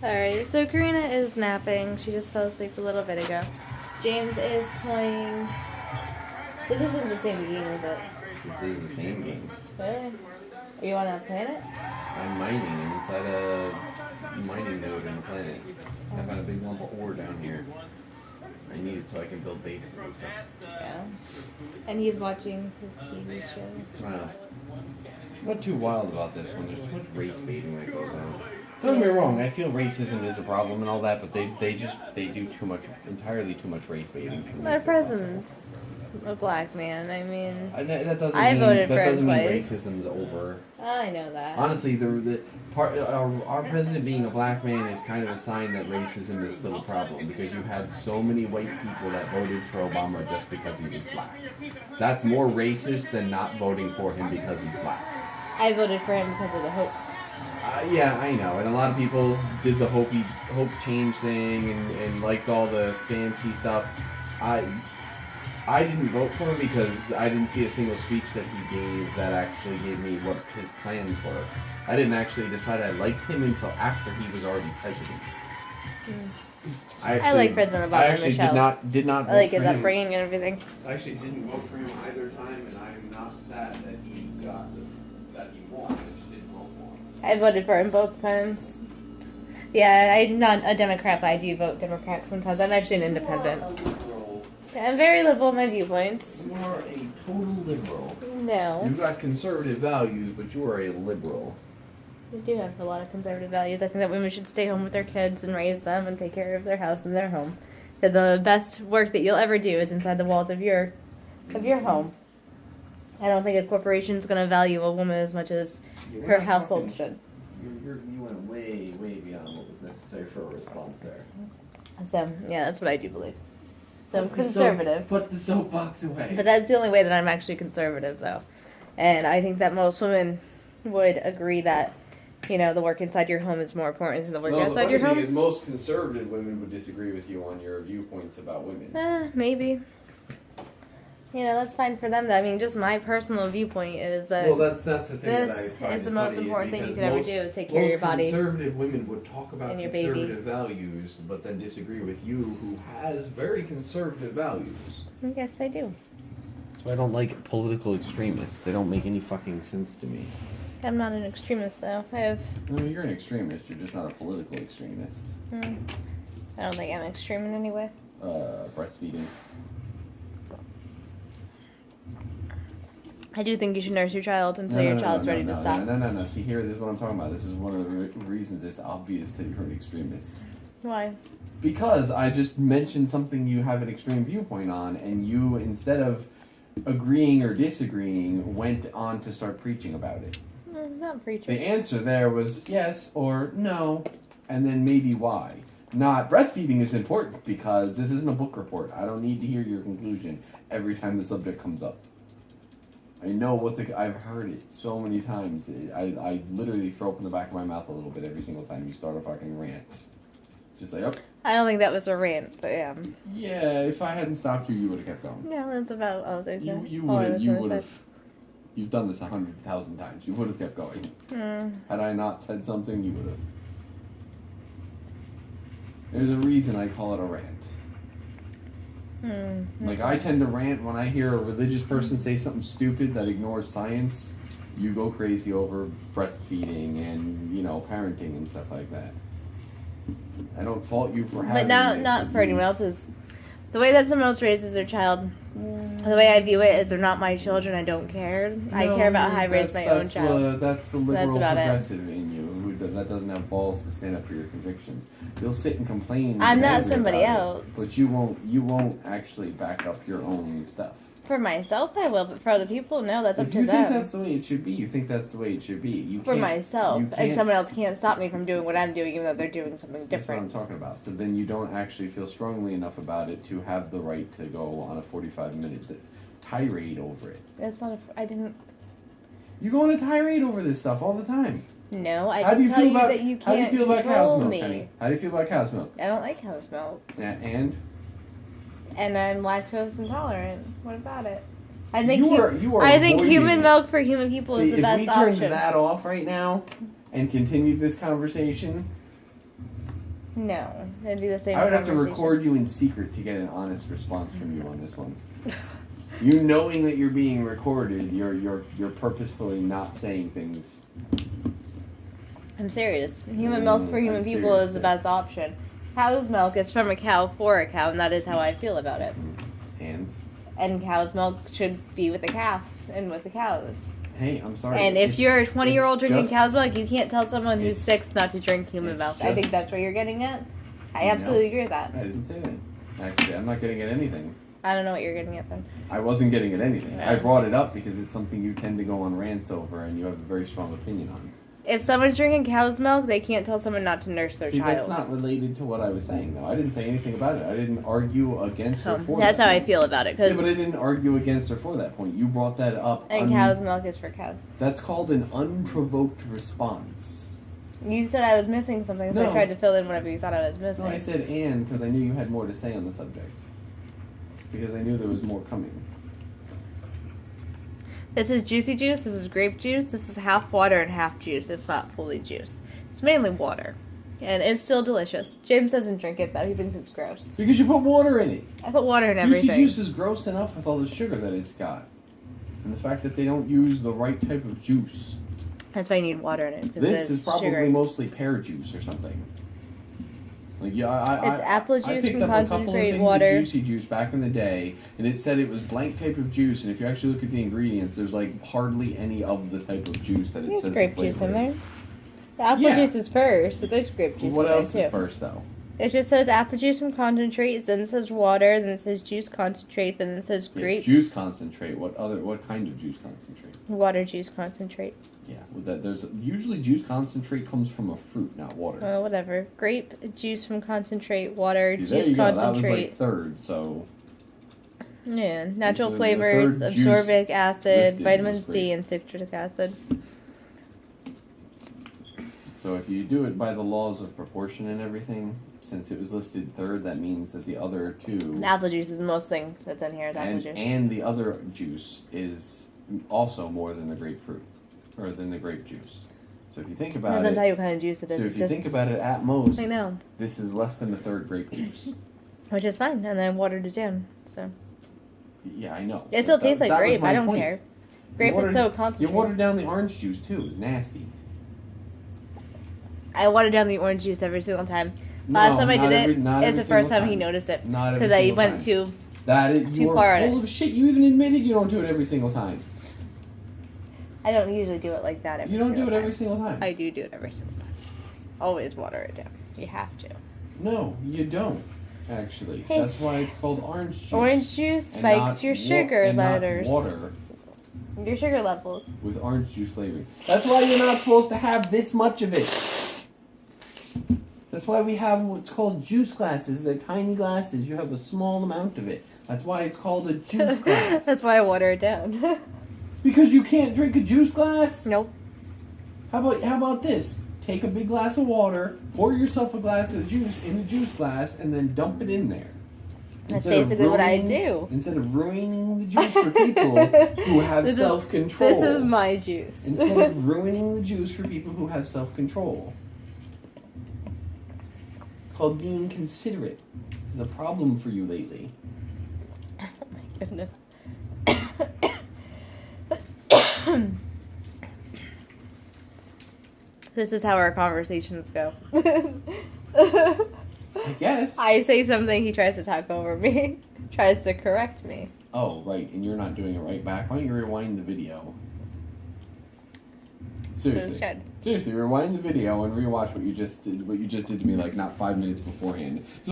Alright, so Karina is napping. She just fell asleep a little bit ago. James is playing. This isn't the same game, is it? This is the same game. Really? You want to play it? I'm mining. I'm inside a mining node in the planet. I found a big lump of ore down here. I need it so I can build bases and stuff. Yeah. And he's watching his TV show. Wow. I'm not too wild about this one. There's too much race baiting that goes on. Don't get me wrong, I feel racism is a problem and all that, but they do entirely too much race baiting. My president's a black man. I mean, That doesn't I mean, voted that for him doesn't mean twice. racism's over. I know that. Honestly, our president being a black man is kind of a sign that racism is still a problem, because you had so many white people that voted for Obama just because he was black. That's more racist than not voting for him because he's black. I voted for him because of the hope. Yeah, I know, and a lot of people did the hope change thing and liked all the fancy stuff. I didn't vote for him because I didn't see a single speech that he gave that actually gave me what his plans were. I didn't actually decide I liked him until after he was already president. I like President Obama. I actually Michelle. did not vote I like for his him. upbringing and everything. I actually didn't vote for him either time, and I am not sad that he got that he won. I just didn't vote for him. I voted for him both times. Yeah, I'm not a Democrat, but I do vote Democrat sometimes. I'm actually an independent. I'm very liberal in my viewpoints. You are a total liberal. No. You've got conservative values, but you are a liberal. We do have a lot of conservative values. I think that women should stay home with their kids and raise them and take care of their house and their home. Because the best work that you'll ever do is inside the walls of your home. I don't think a corporation is going to value a woman as much as her household should. You went way, way beyond what was necessary for a response there. So, yeah, that's what I do believe. So I'm conservative. Put the soapbox away. But that's the only way that I'm actually conservative, though. And I think that most women would agree that, you know, the work inside your home is more important than the work outside your home. The thing is, most conservative women would disagree with you on your viewpoints about women. Maybe. You know, that's fine for them, though. I mean, just my personal viewpoint is that that's the thing that I this find is the most funny important thing you because could ever do is take care of your body. Most conservative women would talk about and your conservative values, but then disagree with you, who has very conservative values. Yes, I do. So I don't like political extremists. They don't make any fucking sense to me. I'm not an extremist, though. I have. No, you're an extremist. You're just not a political extremist. I don't think I'm extreme in any way. Breastfeeding. I do think you should nurse your child until your child's ready to stop. No. See, here, this is what I'm talking about. This is one of the reasons it's obvious that you're an extremist. Why? Because I just mentioned something you have an extreme viewpoint on, and you, instead of agreeing or disagreeing, went on to start preaching about it. Not preaching. The answer there was yes or no, and then maybe why. Not breastfeeding is important because this isn't a book report. I don't need to hear your conclusion every time the subject comes up. I know I've heard it so many times. I literally throw up in the back of my mouth a little bit every single time you start a fucking rant. Just like, oh. I don't think that was a rant, but yeah. Yeah, if I hadn't stopped you, you would have kept going. Yeah, that's about all I was going to say. You would have. You've done this 100,000 times. You would have kept going. Had I not said something, you would have. There's a reason I call it a rant. Like, I tend to rant when I hear a religious person say something stupid that ignores science. You go crazy over breastfeeding and, you know, parenting and stuff like that. I don't fault you for having But it. not for anyone else's. The way that someone else raises their child, the way I view it is they're not my children. I don't care. I care about how I raise my own child. That's the liberal about progressive in you that doesn't have balls to stand up for your convictions. You'll sit and complain. I'm not angry somebody about else. it, but you won't actually back up your own stuff. For myself, I will, but for other people, no, that's up If to you them. think that's the way it should be, you think that's the way it should be. For myself, and someone else can't stop me from doing what I'm doing, even though they're doing something different. That's what I'm talking about. So then you don't actually feel strongly enough about it to have the right to go on a 45-minute tirade over it. That's not. I didn't. You go on a tirade over this stuff all the time. No, I just tell you that you How do you can't feel about control cow's milk, me. honey? How do you feel about cow's milk? I don't like cow's milk. Yeah, and I'm lactose intolerant. What about it? I think you are I think avoiding human it. milk for human people is the best if we turned option. that off right now and continued this conversation, No, it'd be the same. I would have to conversation. record you in secret to get an honest response from you on this one. You knowing that you're being recorded, you're purposefully not saying things. I'm serious. Human milk for human I'm people is serious the then. best option. Cow's milk is from a cow for a cow, and that is how I feel about it. And cow's milk should be with the calves and with the cows. Hey, I'm sorry. And if you're a 20-year-old it's drinking just- cow's milk, you can't tell someone who's it's- 6 not to drink human it's milk. I think just- that's where you're getting at. I absolutely agree with that. I didn't say that. Actually, I'm not getting at anything. I don't know what you're getting at then. I wasn't getting at anything. Yeah. I brought it up because it's something you tend to go on rants over and you have a very strong opinion on. If someone's drinking cow's milk, they can't tell someone not to nurse their See, child. that's not related to what I was saying, though. I didn't say anything about it. I didn't argue against or for That's that how I point. feel about it. Yeah, Cause but I didn't argue against or for that point. You brought that up. and cow's milk is for cows. That's called an unprovoked response. You said I was missing something, so No. I tried to fill in whatever you thought I was missing. No, I said and because I knew you had more to say on the subject. Because I knew there was more coming. This is juicy juice. This is grape juice. This is half water and half juice. It's not fully juice. It's mainly water. And it's still delicious. James doesn't drink it, though. He thinks it's gross. Because you put water in it. I put water in Juicy everything. juice is gross enough with all the sugar that it's got. And the fact that they don't use the right type of juice. That's why you need water in it. 'Cause This it is probably sugary. mostly pear juice or something. Like I It's apple I juice picked from up a couple of concentrate things water. of juicy juice back in the day, and it said it was blank type of juice. And if you actually look at the ingredients, there's like hardly any of the type of juice that it There's says. grape the juice in flavor there. is. The apple Yeah. juice is first, but there's grape juice What in else there, is too. first though? It just says apple juice from concentrate, then it says water, then it says juice concentrate, then it says Yeah, grape juice concentrate. What kind of juice concentrate? water juice concentrate. Yeah, with that there's usually juice concentrate comes from a fruit, not water. Well, whatever. Grape juice from concentrate, water, See, there juice you go. That was concentrate. like third. So Yeah, natural The flavors, third juice ascorbic acid, listed vitamin was C, grape. and citric acid. So if you do it by the laws of proportion and everything, since it was listed third, that means that the other two The apple juice is the most thing that's in here. Is apple juice. and the other juice is also more than the grapefruit or than the grape juice. So if you think about Doesn't it, tell you what kind of juice it is. so It's if you just think about it, at most, I know, this is less than the third grape juice. which is fine. And then watered it down. So Yeah, I know. it But still tastes like that was grape. my I don't point. care. Grape watered- is so You concentrated. watered down the orange juice too. It was nasty. I watered down the orange juice every single time. No, Last time I not did every- it, not it's every the first single time he noticed it. Not every Because I single went time. too. That is, too you far are on full it. of shit. You even admitted you don't do it every single time. I don't usually do it like that every You don't do single it every time. single time. I do it every single time. Always water it down. You have to. No, you don't. Actually, Hey, that's why it's called orange juice. Orange juice and spikes not your wa- sugar and not letters. water Your sugar levels. with orange juice flavoring. That's why you're not supposed to have this much of it. That's why we have what's called juice glasses. They're tiny glasses. You have a small amount of it. That's why it's called a juice glass. That's why I water it down. Because you can't drink a juice glass? Nope. How about this? Take a big glass of water, pour yourself a glass of juice in a juice glass, and then dump it in there. That's Instead of basically what I ruining- do. Instead of ruining the juice for people who have This is- self-control. This is my juice. Instead of ruining the juice for people who have self-control. It's called being considerate. This is a problem for you lately. Oh my goodness. This is how our conversations go. I guess. I say something, he tries to talk over me, tries to correct me. Oh, right, and you're not doing it right back. Why don't you rewind the video? Seriously. Should. Seriously, rewind the video and rewatch what you just did to me like not 5 minutes beforehand. So